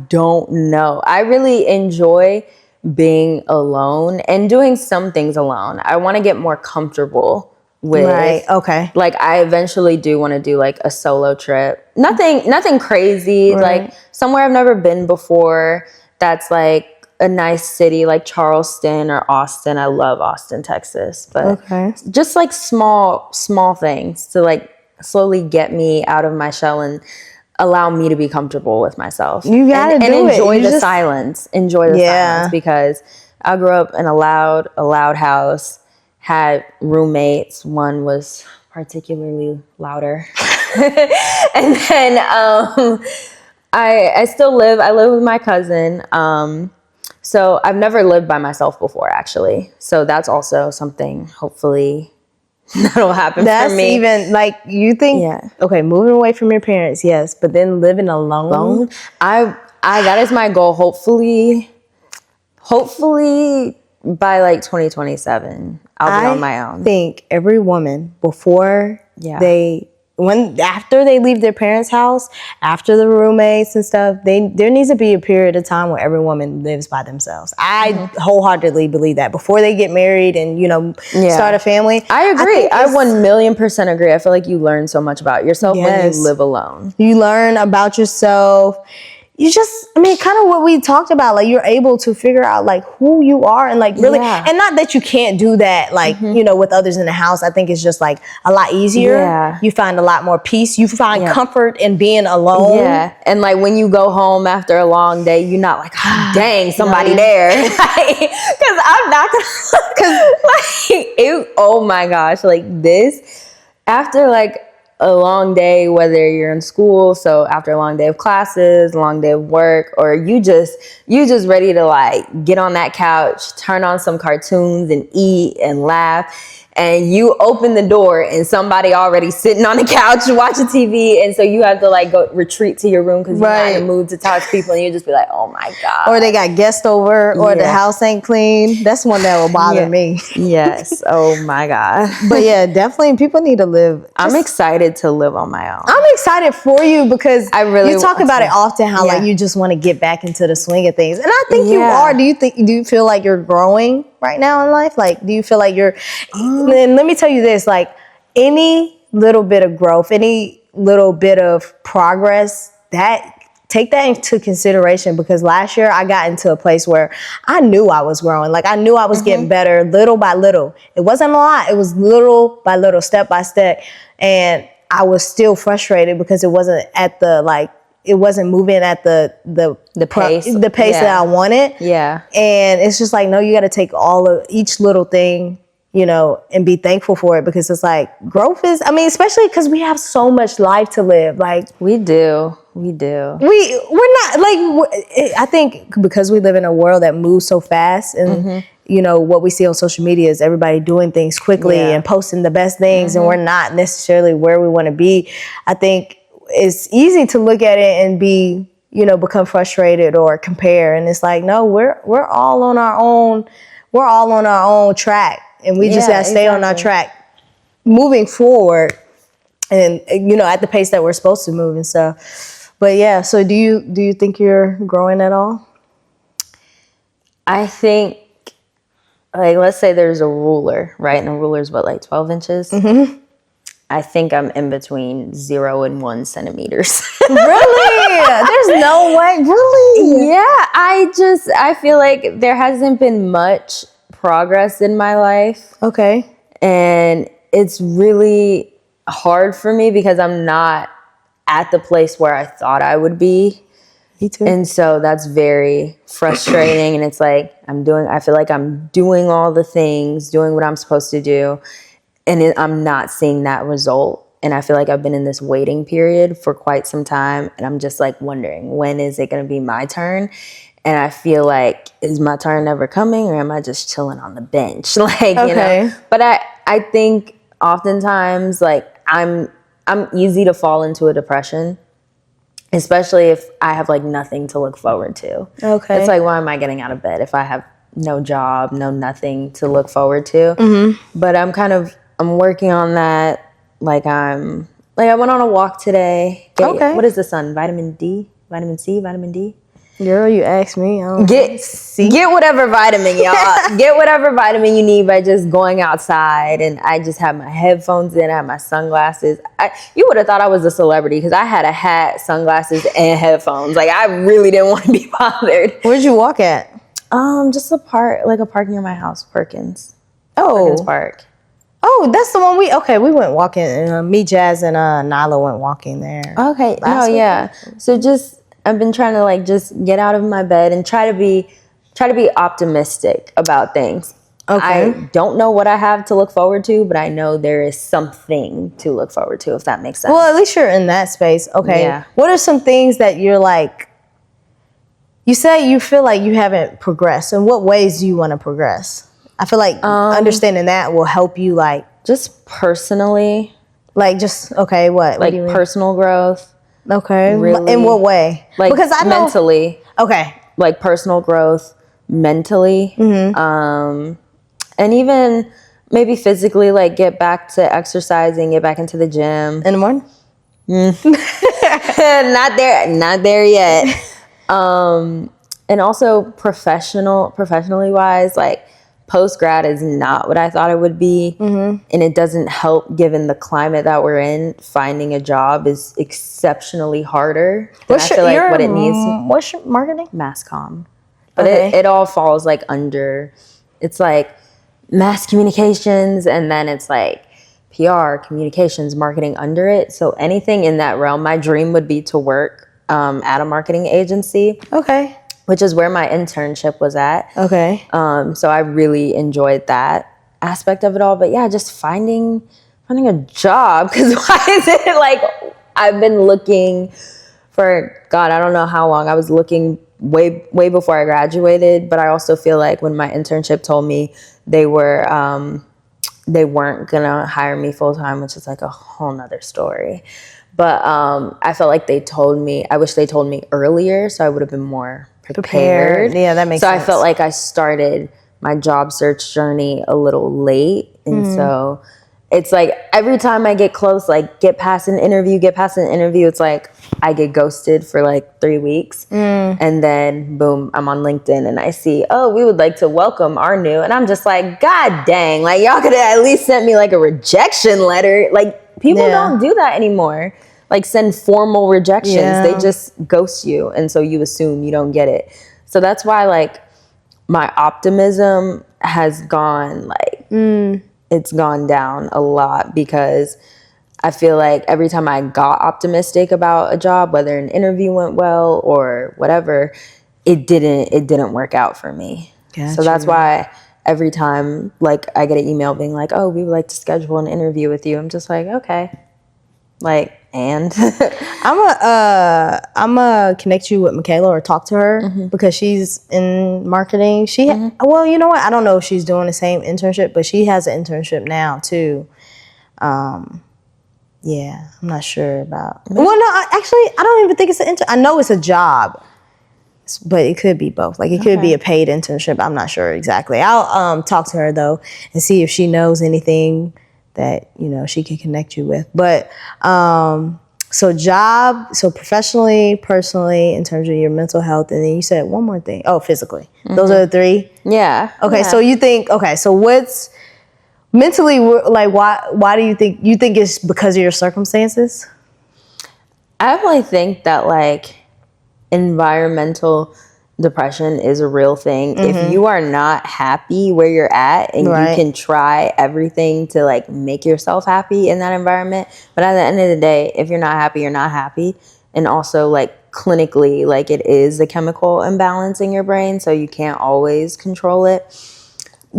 don't know. I really enjoy being alone and doing some things alone. I want to get more comfortable with. Right. Okay. Like I eventually do want to do like a solo trip. Nothing crazy. Right. Like somewhere I've never been before. That's like a nice city like Charleston or Austin. I love Austin, Texas. But just like small things to like slowly get me out of my shell and allow me to be comfortable with myself. You gotta do it. And enjoy the silence. Enjoy the silence because I grew up in a loud house. Had roommates. One was particularly louder. And then I live with my cousin. So I've never lived by myself before, actually. So that's also something, hopefully, that'll happen for me. That's even, like, you think, okay, moving away from your parents, yes, but then living alone? That is my goal, hopefully by like 2027. I'll be on my own. I think every woman before they after they leave their parents' house, after the roommates and stuff, there needs to be a period of time where every woman lives by themselves. I wholeheartedly believe that before they get married and start a family. I agree. I 1,000,000% agree. I feel like you learn so much about yourself when you live alone. You learn about yourself. You just, kind of what we talked about, like you're able to figure out like who you are and like really, and not that you can't do that like, with others in the house. I think it's just like a lot easier. Yeah. You find a lot more peace. You find comfort in being alone. Yeah. And like when you go home after a long day, you're not like, oh, dang, somebody there. Cause I'm not gonna, oh my gosh, like this, after like a long day, whether you're in school, so after a long day of classes, a long day of work, or you just ready to like get on that couch, turn on some cartoons and eat and laugh, and you open the door and somebody already sitting on the couch watching TV, and so you have to like go retreat to your room because you're not in the mood to talk to people, and you just be like, oh my God. Or they got guests over, or the house ain't clean. That's one that will bother me. Yes. Oh my God. But yeah, definitely people need to live. I'm excited to live on my own. I'm excited for you because you talk about it often, how like you just want to get back into the swing of things. And I think you are. Do you feel like you're growing right now in life? Like, do you feel like you're, and let me tell you this, like any little bit of growth, any little bit of progress, take that into consideration, because last year I got into a place where I knew I was growing. Like I knew I was getting better little by little. It wasn't a lot. It was little by little, step by step. And I was still frustrated because it wasn't at it wasn't moving at the pace that I wanted. Yeah. And it's just like, no, you got to take each little thing, and be thankful for it, because it's like growth is, especially because we have so much life to live. Like we do. We're not like, I think because we live in a world that moves so fast, and what we see on social media is everybody doing things quickly and posting the best things, and we're not necessarily where we want to be. I think it's easy to look at it and be, become frustrated or compare. And it's like, no, we're all on our own track, and we just gotta stay on our track moving forward, and at the pace that we're supposed to move and stuff. But yeah, so do you think you're growing at all? I think, like, let's say there's a ruler, right? And the ruler's what, like 12 inches? I think I'm in between 0 and 1 centimeters. Really? There's no way. Really? Yeah. I feel like there hasn't been much progress in my life. Okay. And it's really hard for me because I'm not at the place where I thought I would be. Me too. And so that's very frustrating. And it's like I feel like I'm doing all the things, doing what I'm supposed to do, and I'm not seeing that result. And I feel like I've been in this waiting period for quite some time. And I'm just like wondering, when is it going to be my turn? And I feel like, is my turn never coming, or am I just chilling on the bench? But I think oftentimes like I'm easy to fall into a depression, especially if I have like nothing to look forward to. Okay. It's like, why am I getting out of bed if I have no job, nothing to look forward to? But I'm working on that. Like I went on a walk today. What is the sun? Vitamin D? Vitamin C? Vitamin D? Girl, you asked me. Get whatever vitamin, y'all. Get whatever vitamin you need by just going outside. And I just have my headphones in. I have my sunglasses. You would have thought I was a celebrity because I had a hat, sunglasses, and headphones. Like, I really didn't want to be bothered. Where'd you walk at? Just a park near my house, Perkins. Perkins Park. Oh, that's the one we went walking. Me, Jazz, and Nyla went walking there. Okay. So I've been trying to like just get out of my bed and try to be optimistic about things. Okay. I don't know what I have to look forward to, but I know there is something to look forward to, if that makes sense. Well, at least you're in that space. Okay. Yeah. What are some things that you're like, you say you feel like you haven't progressed. In what ways do you want to progress? I feel like understanding that will help you, like, just personally. Like, just, okay, what? Like, what do you mean? Personal growth. Okay. Really? In what way? Like, because I know, mentally. Okay. Like, personal growth mentally. And even maybe physically, like get back to exercising, get back into the gym. In the morning? Not there yet. And also professionally wise, like post grad is not what I thought it would be. And it doesn't help given the climate that we're in. Finding a job is exceptionally harder than I feel like what it needs. What's your marketing? Mass comm. But it all falls like under, it's like mass communications, and then it's like PR, communications, marketing under it. So anything in that realm, my dream would be to work at a marketing agency. Okay. Which is where my internship was at. Okay. So I really enjoyed that aspect of it all. But yeah, just finding a job. Because why is it like I've been looking for, God, I don't know how long. I was looking way before I graduated. But I also feel like when my internship told me they weren't gonna hire me full time, which is like a whole nother story. But I felt like I wish they told me earlier, so I would have been more prepared. Yeah, that makes sense. So I felt like I started my job search journey a little late. And so it's like every time I get close, like get past an interview, it's like I get ghosted for like 3 weeks. And then boom, I'm on LinkedIn and I see, oh, we would like to welcome our new. And I'm just like, God dang, like y'all could have at least sent me like a rejection letter. Like people don't do that anymore. Like send formal rejections. They just ghost you. And so you assume you don't get it. So that's why like my optimism has gone like, it's gone down a lot, because I feel like every time I got optimistic about a job, whether an interview went well or whatever, it didn't work out for me. Gotcha. So that's why every time like I get an email being like, oh, we would like to schedule an interview with you, I'm just like, okay. Like, and I'm gonna connect you with Michaela or talk to her because she's in marketing. Well, you know what? I don't know if she's doing the same internship, but she has an internship now too. Yeah, I'm not sure about. Well, no, I don't even think it's an intern. I know it's a job, but it could be both. Like it could be a paid internship. I'm not sure exactly. I'll talk to her though and see if she knows anything that, you know, she can connect you with. But so professionally, personally, in terms of your mental health, and then you said one more thing. Oh, physically. Those are the three? Yeah. Okay, so you think, so what's mentally, like, why do you think it's because of your circumstances? I definitely think that like environmental depression is a real thing. If you are not happy where you're at and you can try everything to like make yourself happy in that environment, but at the end of the day, if you're not happy, you're not happy. And also like clinically, like it is a chemical imbalance in your brain, so you can't always control it.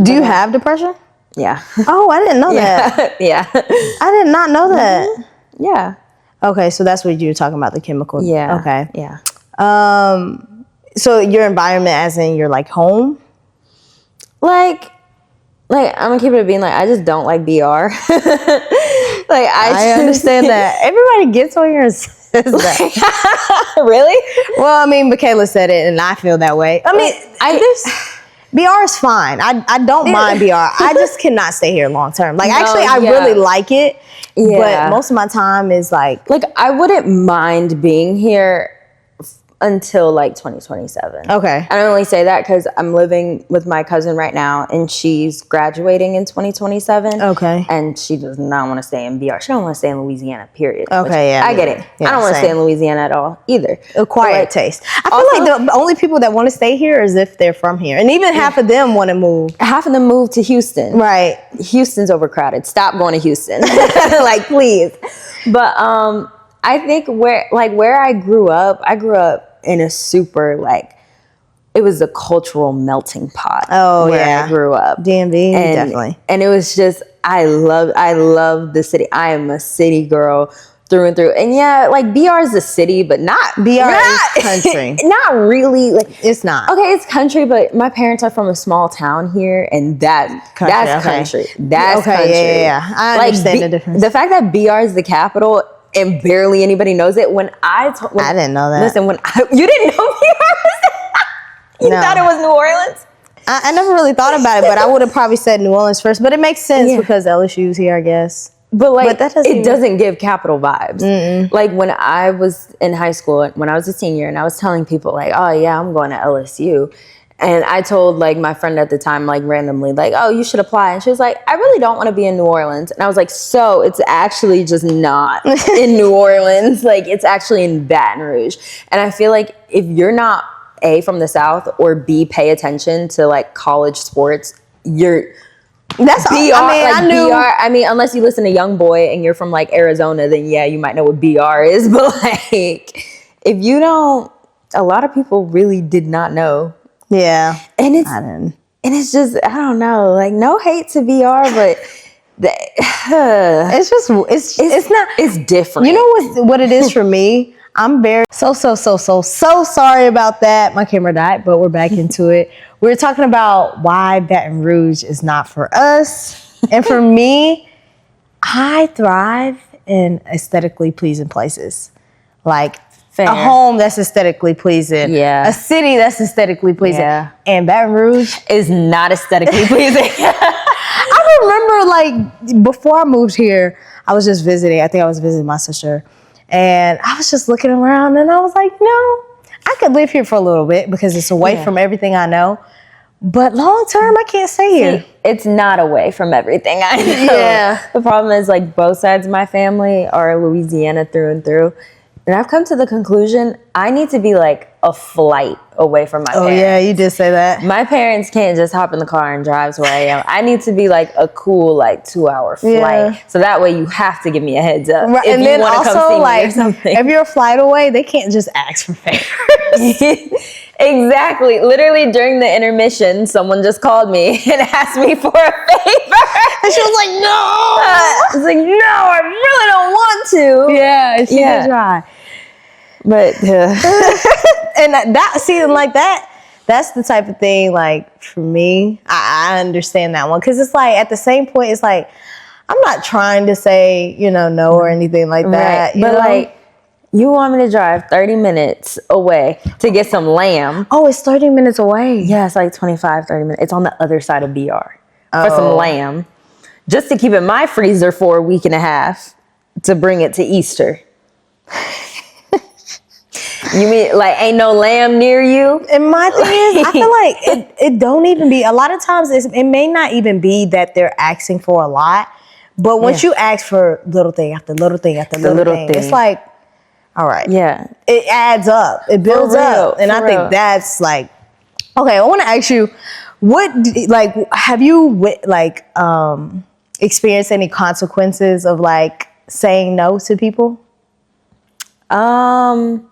Do you have depression? Yeah. Oh, I didn't know that. Yeah. I did not know that. Yeah. Okay, so that's what you were talking about, the chemical. Yeah. Okay. Yeah. So your environment, as in your like home? Like I'm gonna keep it being like, I just don't like BR. Like I understand that. Everybody gets on your says that. Really? Well, I mean, Michaela said it, and I feel that way. I mean, BR is fine. I don't mind BR. I just cannot stay here long term. Like I really like it, but most of my time is like I wouldn't mind being here until like 2027. Okay. I only say that because I'm living with my cousin right now, and she's graduating in 2027. Okay. And she does not want to stay in BR. She don't want to stay in Louisiana, period. Okay, I get it. I don't want to stay in Louisiana at all either. Acquired taste. I feel like the only people that want to stay here is if they're from here. And even half of them want to move. Half of them move to Houston. Right. Houston's overcrowded. Stop going to Houston. Like, please. But I think where I grew up in a super it was a cultural melting pot. Oh, where I grew up. DMV, definitely. And it was just, I love the city. I am a city girl through and through. And yeah, like BR is a city, but not BR is country. Not really. Like it's not. Okay, it's country, but my parents are from a small town here, and that's country. That's country. Yeah. I understand the difference. The fact that BR is the capital and barely anybody knows it. I didn't know that. Listen, you didn't know BR was You thought it was New Orleans? I never really thought about it, but I would have probably said New Orleans first. But it makes sense because LSU's here, I guess. But like, it doesn't give Capital vibes. Mm-mm. Like when I was in high school, when I was a senior, and I was telling people like, oh yeah, I'm going to LSU. And I told like my friend at the time, like randomly, like, oh, you should apply. And she was like, I really don't want to be in New Orleans. And I was like, so it's actually just not in New Orleans. Like it's actually in Baton Rouge. And I feel like if you're not A, from the South, or B, pay attention to like college sports, that's BR. I mean, unless you listen to Young Boy and you're from like Arizona, then yeah, you might know what BR is. But like, if you don't, a lot of people really did not know. Yeah, and it's just, I don't know, like no hate to BR, but it's different. You know what it is for me? I'm very so sorry about that. My camera died, but we're back into it. We were talking about why Baton Rouge is not for us. And for me, I thrive in aesthetically pleasing places. Like a home that's aesthetically pleasing. Yeah. A city that's aesthetically pleasing. Yeah. And Baton Rouge is not aesthetically pleasing. I remember like before I moved here, I was just visiting. I think I was visiting my sister. And I was just looking around and I was like, no, I could live here for a little bit because it's away from everything I know. But long term, I can't stay here. It's not away from everything I know. Yeah. The problem is like both sides of my family are Louisiana through and through. And I've come to the conclusion I need to be like a flight away from my parents. Oh yeah, you did say that. My parents can't just hop in the car and drive to where I am. I need to be like a cool like 2-hour flight. Yeah. So that way you have to give me a heads up. Right. If and you then want to also come see like me or something. if you're a flight away, they can't just ask for favors. Exactly. Literally during the intermission, someone just called me and asked me for a favor. And she was like, no. I was like, no, I really don't want to. Yeah, she did try. But and that's the type of thing, like, for me, I understand that one. Because it's like, at the same point, it's like, I'm not trying to say, no or anything like that. Right. But like, you want me to drive 30 minutes away to get some lamb. Oh, it's 30 minutes away. Yeah, it's like 25, 30 minutes. It's on the other side of BR for some lamb. Just to keep it in my freezer for a week and a half to bring it to Easter. You mean like ain't no lamb near you? And my thing is, I feel like it don't even be, a lot of times it may not even be that they're asking for a lot, but once you ask for little thing after little thing after little thing, it's like, all right. Yeah. It adds up. It builds up. And I think that's like, okay, I want to ask you, have you experienced any consequences of like saying no to people? From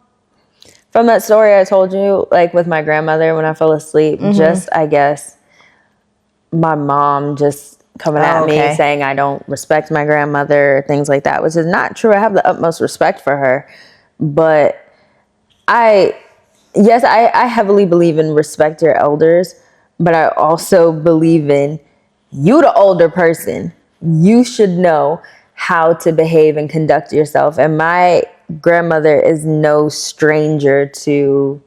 that story I told you, like with my grandmother when I fell asleep, just, I guess, my mom just coming at me saying I don't respect my grandmother, things like that, which is not true. I have the utmost respect for her. But I heavily believe in respect your elders, but I also believe in you, the older person. You should know how to behave and conduct yourself. And my grandmother is no stranger to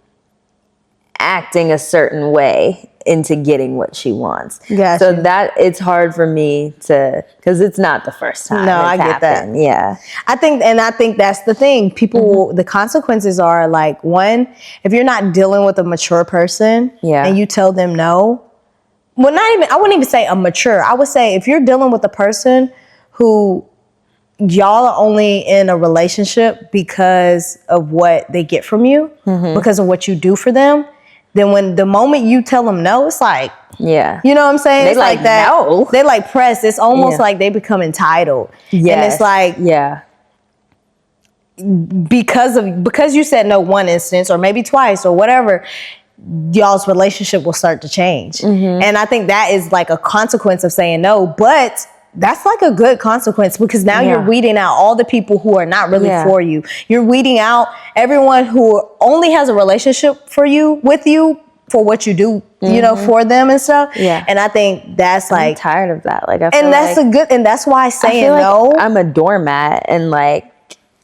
acting a certain way into getting what she wants. Gotcha. So that it's hard for me to, because it's not the first time. No, I get that. Yeah. I think that's the thing. People, the consequences are like, one, if you're not dealing with a mature person and you tell them no, well, I wouldn't even say a mature. I would say if you're dealing with a person who y'all are only in a relationship because of what they get from you, because of what you do for them, then when the moment you tell them no, it's like, you know what I'm saying? They it's like that. No. They like pressed. It's almost like they become entitled. Yes. And it's like, because you said no one instance or maybe twice or whatever, y'all's relationship will start to change. And I think that is like a consequence of saying no, but that's like a good consequence because now you're weeding out all the people who are not really for you. You're weeding out everyone who only has a relationship with you for what you do, for them and stuff. Yeah. And I think that's like, I'm tired of that. Like, and that's why saying no. I'm a doormat and like,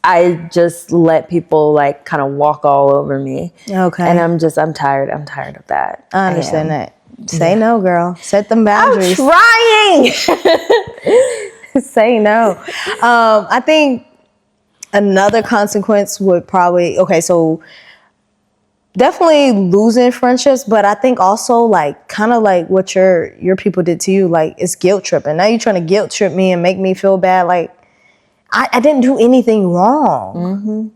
I just let people like kind of walk all over me. Okay. And I'm tired of that. I understand that. Say no, girl. Set them boundaries. I'm trying. Say no. I think another consequence would probably, so definitely losing friendships, but I think also like kind of like what your people did to you, like it's guilt tripping. Now you're trying to guilt trip me and make me feel bad. Like I didn't do anything wrong. Mm-hmm.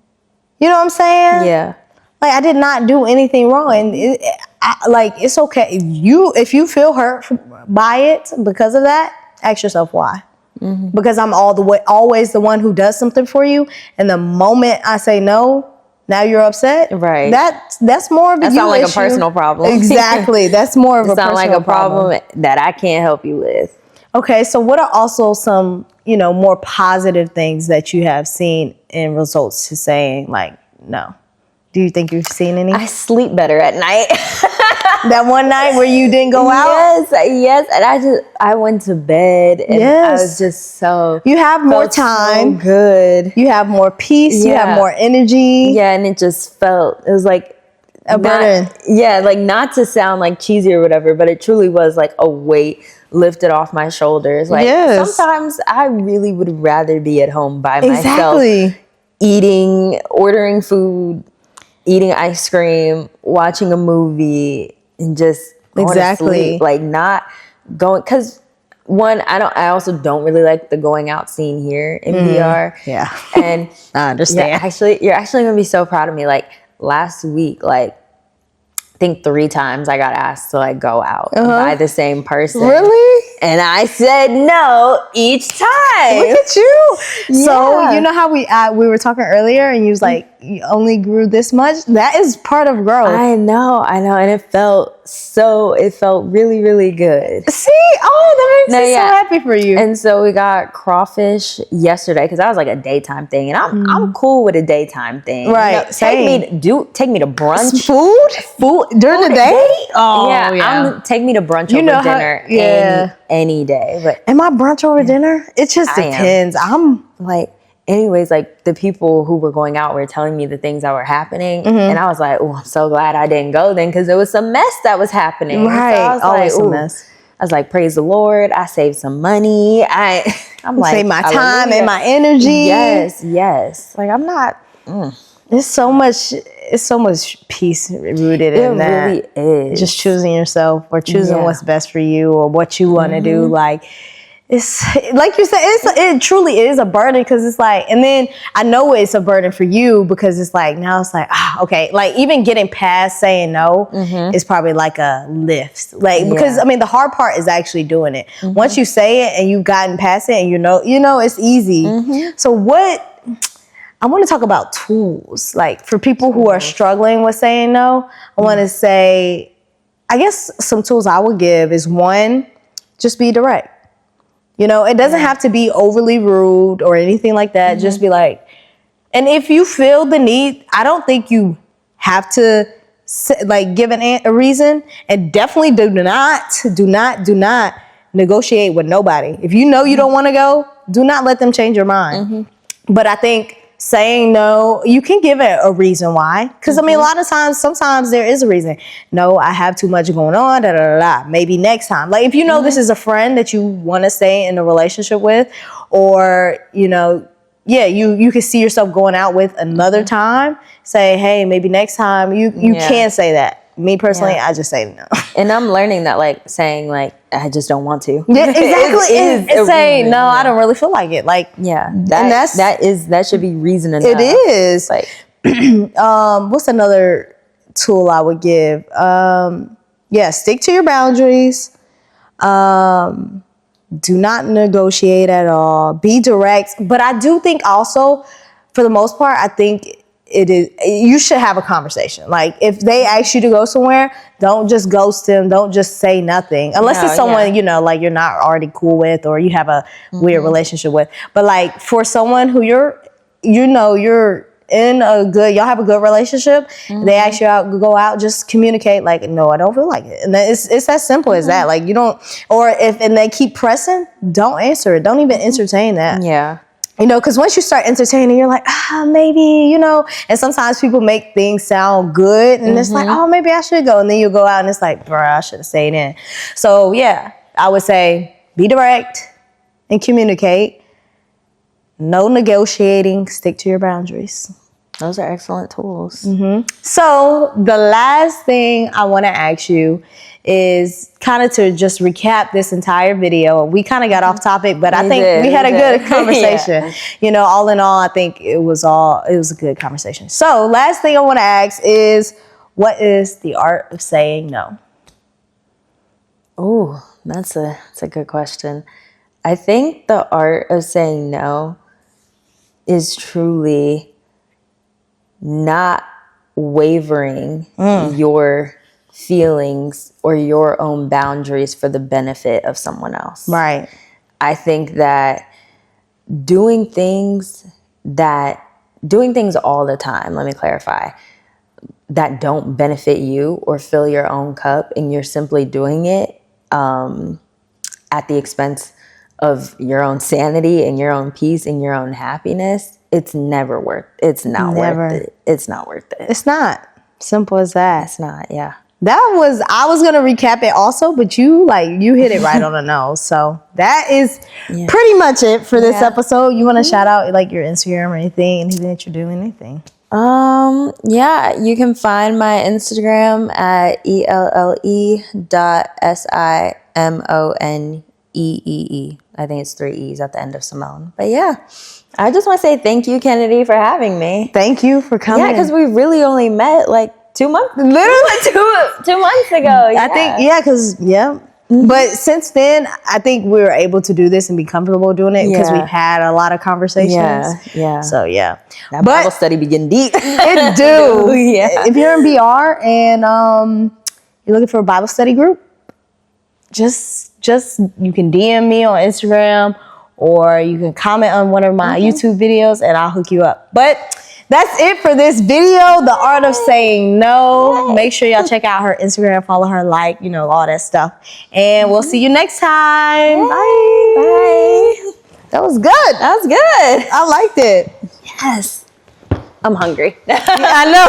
You know what I'm saying? Yeah. Like I did not do anything wrong, and it's okay. If you feel hurt by it because of that, ask yourself why. Mm-hmm. Because I'm always the one who does something for you, and the moment I say no, now you're upset. Right. That's more of a like a personal problem. Exactly. That's more of a personal like a problem that I can't help you with. Okay. So what are also some, more positive things that you have seen in results to saying like no? Do you think you've seen any? I sleep better at night. That one night where you didn't go out? Yes. And I went to bed and I was just you have more time. So good. You have more peace. You have more energy. Yeah, and it was like a burden. Yeah, like not to sound like cheesy or whatever, but it truly was like a weight lifted off my shoulders. Like sometimes I really would rather be at home by myself. Ordering food, eating ice cream, watching a movie, and just going to sleep. Like not going, because one, I also don't really like the going out scene here in VR. Yeah. And I understand. You're actually going to be so proud of me. Like last week, like I think 3 times I got asked to like go out by the same person. Really? And I said no each time. Look at you. Yeah. So you know how we were talking earlier and you was like, you only grew this much? That is part of growth. I know. And it felt really, really good. See? Oh, that makes me so happy for you. And so we got crawfish yesterday because that was like a daytime thing. And I'm cool with a daytime thing. Right. Take me to brunch. Food during the day? Oh, yeah. Take me to brunch over dinner any day. But am I brunch over dinner? It just depends. I'm like, anyways, like the people who were going out were telling me the things that were happening. And I was like, oh, I'm so glad I didn't go then because there was some mess that was happening. Right. So I was always some mess. I was like, praise the Lord. I saved some money. I'm like, save my time and my energy. Yes. Like I'm not. There's so much peace rooted in that. It really is. Just choosing yourself or choosing what's best for you or what you want to do. Like, it's like you said, it truly is a burden because it's like, and then I know it's a burden for you because it's like, now it's like, okay, like even getting past saying no is probably like a lift. Like, because I mean, the hard part is actually doing it. Once you say it and you've gotten past it and you know, it's easy. So I want to talk about tools. Like for people who are struggling with saying no, I want to say, I guess some tools I would give is one, just be direct. It doesn't have to be overly rude or anything like that. Just be like, and if you feel the need, I don't think you have to like give a reason, and definitely do not negotiate with nobody. If you know you don't want to go, do not let them change your mind. But I think saying no, you can give it a reason why. Because I mean, a lot of times, sometimes there is a reason. No, I have too much going on, maybe next time. Like if you know this is a friend that you want to stay in a relationship with, or, you can see yourself going out with another time, say, hey, maybe next time you can say that. Me personally, I just say no. And I'm learning that like saying like, I just don't want to. Yeah, exactly. It's saying, no, I don't really feel like it. Like, that should be reason enough. It is. Like, what's another tool I would give? Stick to your boundaries. Do not negotiate at all. Be direct. But I do think also, for the most part, I think you should have a conversation. Like if they ask you to go somewhere, don't just ghost them. Don't just say nothing. Unless it's someone, like you're not already cool with or you have a weird relationship with. But like for someone who you're in y'all have a good relationship, they ask you out, go out, just communicate like, no, I don't feel like it. And it's as simple as that. Like you don't, and they keep pressing, don't answer it. Don't even entertain that. Yeah. You know, because once you start entertaining, you're like, maybe, you know, and sometimes people make things sound good and it's like, oh, maybe I should go. And then you go out and it's like, bruh, I should have stayed in. So yeah, I would say be direct and communicate. No negotiating, stick to your boundaries. Those are excellent tools. So the last thing I want to ask you is kind of to just recap this entire video. We kind of got off topic, but I think we had a good conversation. Yeah. You know, all in all, I think it was a good conversation. So last thing I want to ask is, what is the art of saying no? Oh, that's a good question. I think the art of saying no is truly not wavering your feelings or your own boundaries for the benefit of someone else. Right. I think that doing things all the time, let me clarify, that don't benefit you or fill your own cup, and you're simply doing it at the expense of your own sanity and your own peace and your own happiness, it's not worth it. It's not worth it. It's not. Simple as that. It's not, yeah. I was going to recap it also, but you hit it right on the nose. So that is pretty much it for this episode. You want to shout out like your Instagram or anything that you're doing, anything? Yeah, you can find my Instagram at ELLE.SIMONEEE. I think it's 3 E's at the end of Simone. But yeah, I just want to say thank you, Kennedy, for having me. Thank you for coming. Yeah, because we really only met like 2 months, literally 2 months ago. Yeah. I think, But since then, I think we were able to do this and be comfortable doing it because we've had a lot of conversations. Yeah. So yeah. That Bible study be getting deep. It do. Yeah. If you're in BR and you're looking for a Bible study group, just you can DM me on Instagram or you can comment on one of my YouTube videos and I'll hook you up. But that's it for this video, The Art of Saying No. Make sure y'all check out her Instagram, follow her, all that stuff. And we'll see you next time. Bye. That was good. I liked it. Yes. I'm hungry. I know.